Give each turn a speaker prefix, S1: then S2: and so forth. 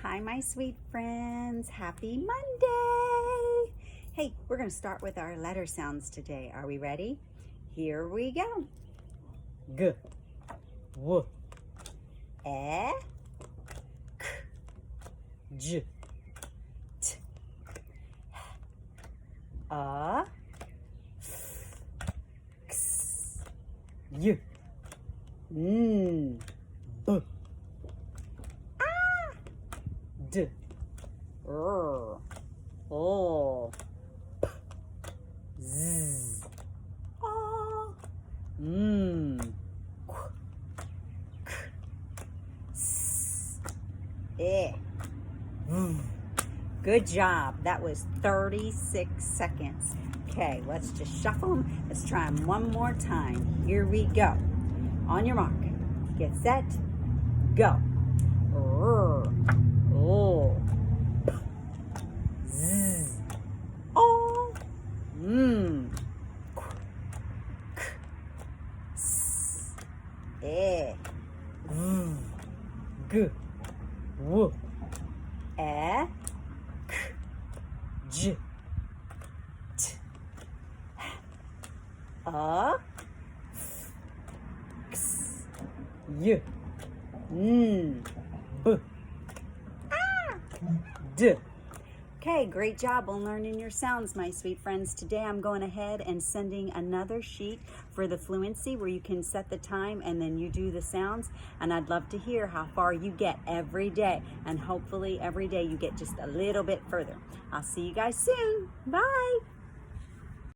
S1: Hi, my sweet friends. Happy Monday. Hey, we're going to start with our letter sounds today. Are we ready? Here we go.
S2: G, W,
S1: E,
S2: K, J,
S1: T, A, X,
S2: Y,
S1: N,
S2: B, D,
S1: R, O,
S2: Z,
S1: A,
S2: M,
S1: K, S, E.
S2: V.
S1: Good job. That was 36 seconds. Okay, let's just shuffle them. Let's try them one more time. Here we go. On your mark. Get set. Go. R, O, P, Z, O, M, K, S, E,
S2: V, G, W,
S1: E,
S2: J,
S1: T, A, X,
S2: Y,
S1: N,
S2: B, D.
S1: Okay, great job on learning your sounds, my sweet friends. Today I'm going ahead and sending another sheet for the fluency where you can set the time and then you do the sounds. And I'd love to hear how far you get every day. And hopefully every day you get just a little bit further. I'll see you guys soon. Bye.